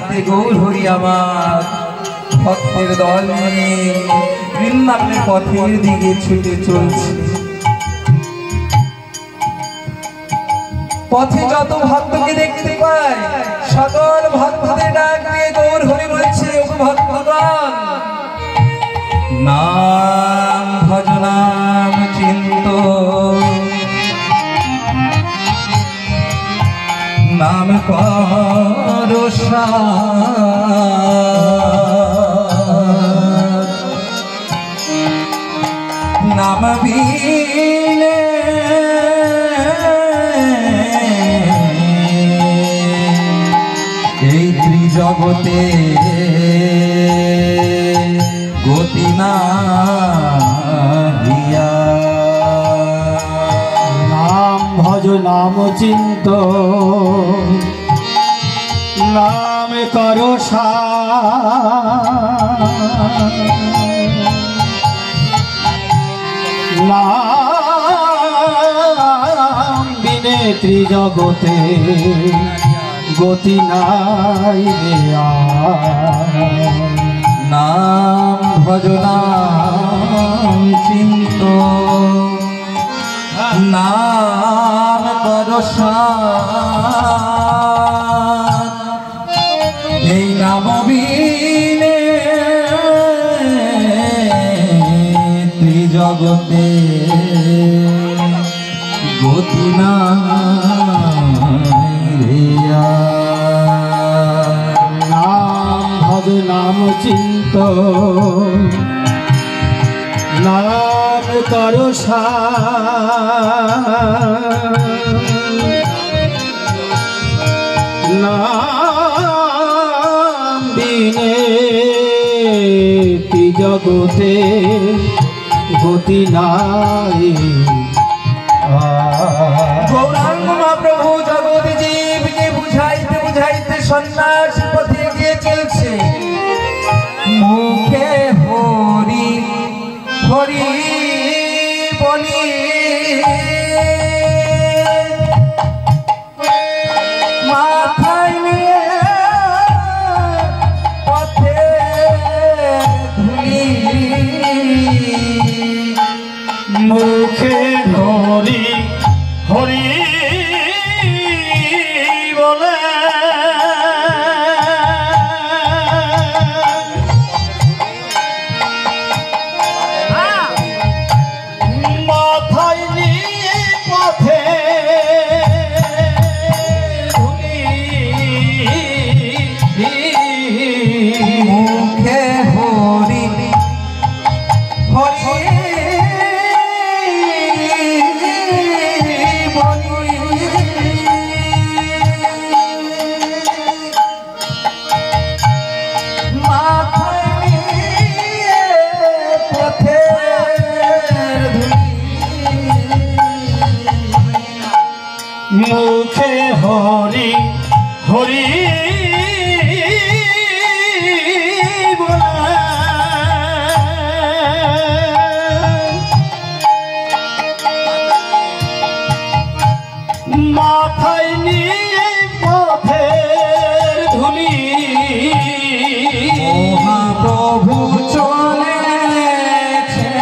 যাইতে গৌর হরি আমার ভক্তের দল নিয়ে বৃন্দাবনের পথের দিকে ছুটে চলছে। পথে যত ভক্তকে দেখতে পায় সকল ভক্তদের ডাক দিয়ে গৌর হরি বলছে, ও ভক্তগণ, নাম ভজ নাম চিন্ত, নাম করো নাম বিনে এই ত্রিজগতে গতি নাহিয়া। নাম ভজ নাম চিন্ত, নাম করো নাম বিনে ত্রিজগতে গতি নাই রে। নাম ভজ নাম চিন্ত, নাম করো এই নাম বিনে ত্রিজগতে গতি নাই। নাম ভজ নাম চিন্ত, নাম করো নাম বিনে ত্রিজগতে গতি নাই। গৌরাঙ্গ মহাপ্রভু জগৎ জীবকে বুঝাইতে বুঝাইতে সন্ন্যাস পথে এগিয়ে চলছে। মুখে হরি হরি বলি, মাথায় নিয়ে পথে ধুলি, মুখে হরি হরি বলে মাথায় নিয়ে পথে মুখে হরি হরি মুখে হরি হরি মাথায় নিয়ে পথের ধুলি। মহাপ্রভু চলেছে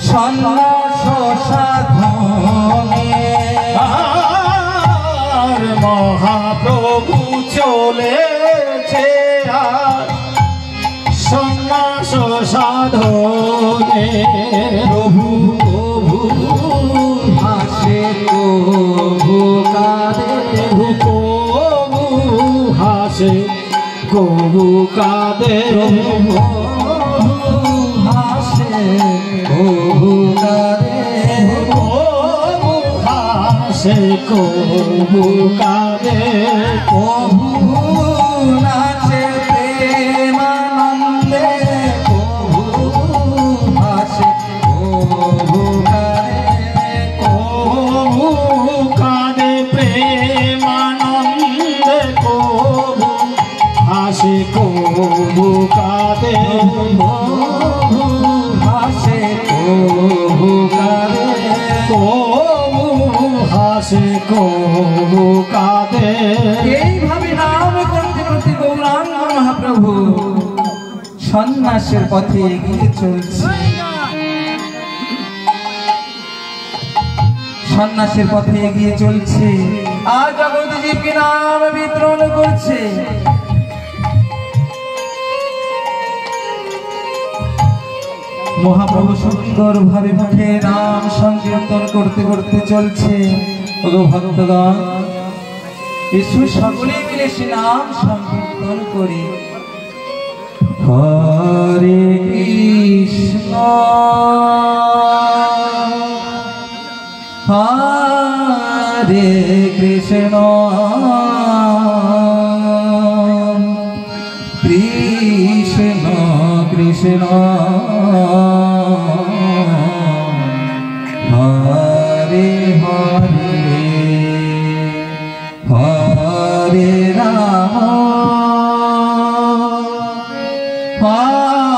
সন্ন্যাস সাধনে, মহাপ্রভু চলেছে আর সন্ন্যাস সাধনে। প্রভু প্রভু হাসে প্রভু কাঁদে, কবু হাসে কবু কাঁদে, হাসে প্রভু কাঁদে, হাসে কবু কাঁদে। প্রভু নাচে প্রেমানন্দে, প্রভু হাসে প্রভু কাঁদে, কবু কাঁদে প্রেমানন্দে, কবু হাসে কবু কাঁদে, প্রভু হাসে প্রভু কাঁদে, কবু হাসে কবু কবু কাঁদে। এইভাবে নাম করতে করতে গৌরাঙ্গ মহাপ্রভু সন্ন্যাসের পথে এগিয়ে চলছে। সন্ন্যাসের পথে এগিয়ে চলছে আর জগৎজীবকে নাম বিতরণ করছে। মহাপ্রভু সুন্দর ভাবে মুখে নাম সংকীর্তন করতে করতে চলছে। ওগো ভক্তগণ, এসো সকলে মিলে সে নাম সংকীর্তন করি। হরে কৃষ্ণ হরে কৃষ্ণ কৃষ্ণ কৃষ্ণ হরে হরে হরে রাম হরে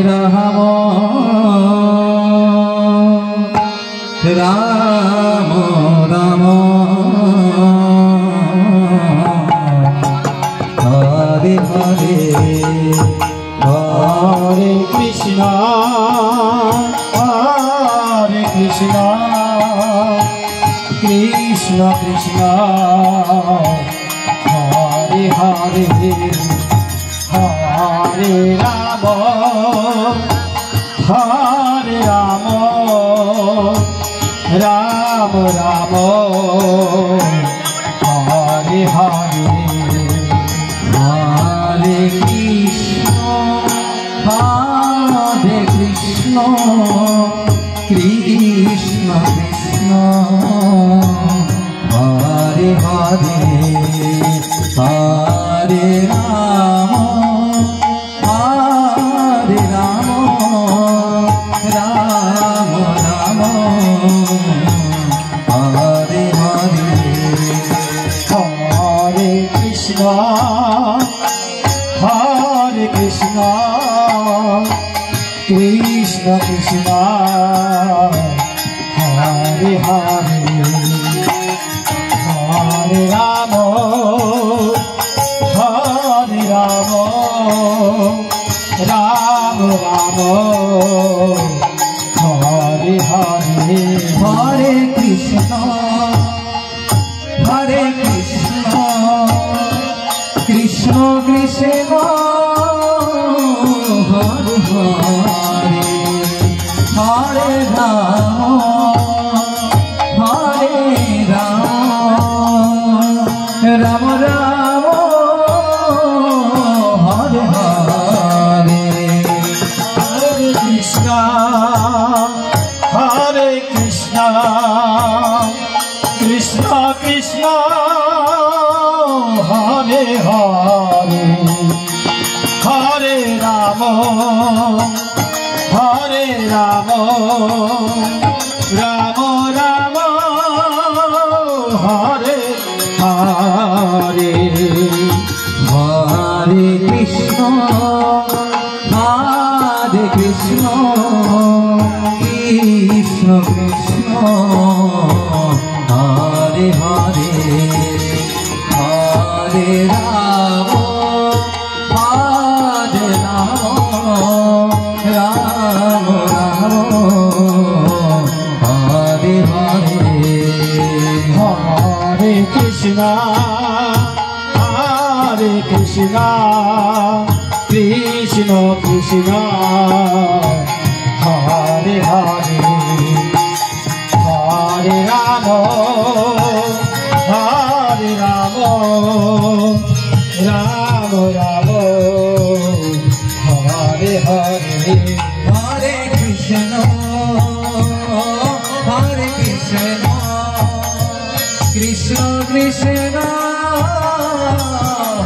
রাম রাম রাম হরে হরে হরে কৃষ্ণ হরে কৃষ্ণ কৃষ্ণ কৃষ্ণ হরে হরে হরে রাম হরে রাম রাম রাম হরে হরে হরে কৃষ্ণ হরে কৃষ্ণ কৃষ্ণ কৃষ্ণ হরে হরে হরে রাম হরে রাম রাম রাম হরে হরে হরে কৃষ্ণ হরে কৃষ্ণ কৃষ্ণ কৃষ্ণ হরে হরে হরে রাম হরে রাম রাম রাম হরে হরে হরে কৃষ্ণ কৃষ্ণ কৃষ্ণ হরে হরে হরে রাম রাম রাম হরে হরে হরে কৃষ্ণ হরে কৃষ্ণ কৃষ্ণ কৃষ্ণ হরে হরে হরে রাম রাম রাম হরে হরে হরে কৃষ্ণ কৃষ্ণ কৃষ্ণ হরে হরে হরে রাম রাম রাম হরে হরে হরে কৃষ্ণ কৃষ্ণ কৃষ্ণ হরে হরে হরে রাম রাম রাম হরে হরে হরে কৃষ্ণ কৃষ্ণ কৃষ্ণ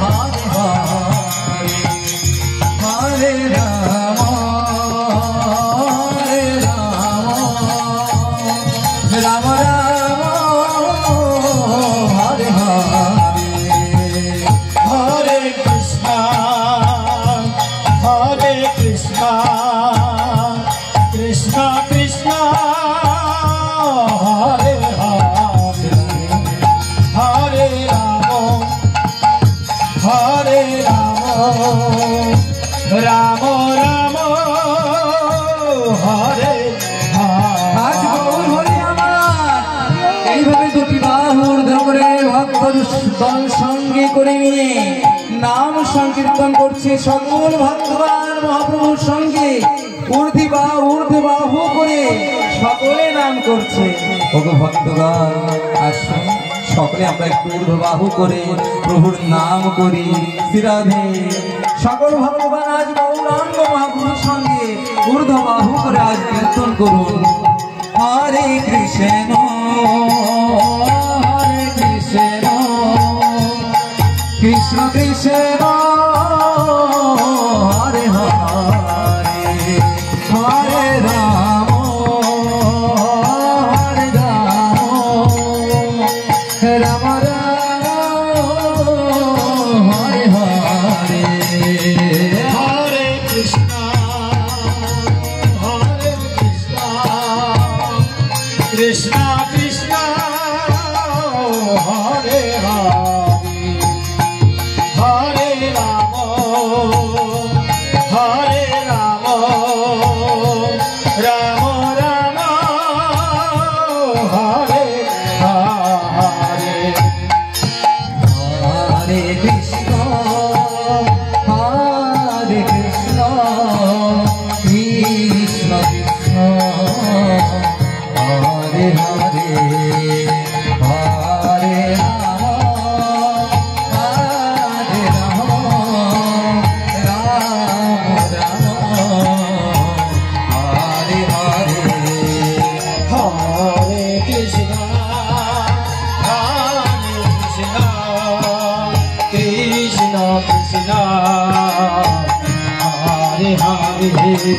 হরে হরে হরে রাম রাম রাম হরে হরে হরে কৃষ্ণ কৃষ্ণ কৃষ্ণ হরে হরে এইভাবে দুটি বাহু ঊর্ধ্ব করে ভক্ত দল সঙ্গে করে নিয়ে নাম সংকীর্তন করছে সকল ভক্তগণ মহাপ্রভুর সঙ্গে ঊর্ধ্ব বাহু করে সকলে নাম করছে। ওগো ভক্তগণ আসুন সকলে আমরা একটু ঊর্ধ্ব বাহু করে প্রভুর নাম করি। শ্রীরাধে সকল ভগবান আজ গৌরাঙ্গ মহাপ্রভুর সঙ্গে ঊর্ধ্ব বাহু করে আজ কীর্তন করুন। হরে কৃষ্ণ হরে কৃষ্ণ কৃষ্ণ কৃষ্ণ হরে হরে হরে রাম হরে Ram Ram Ram Hare Hare Hare Krishna, Hare Krishna, Krishna Krishna, Hare Hare, Hare Rama, Hare Rama, Rama Rama, Hare Hare. Hare Krishna, Hare Krishna, Krishna Krishna, Hare Hare, Hare Rama, Hare Rama, Rama Rama, Hare Hare. Hare Krishna, Hare Krishna, Krishna Krishna, Hare Hare, Hare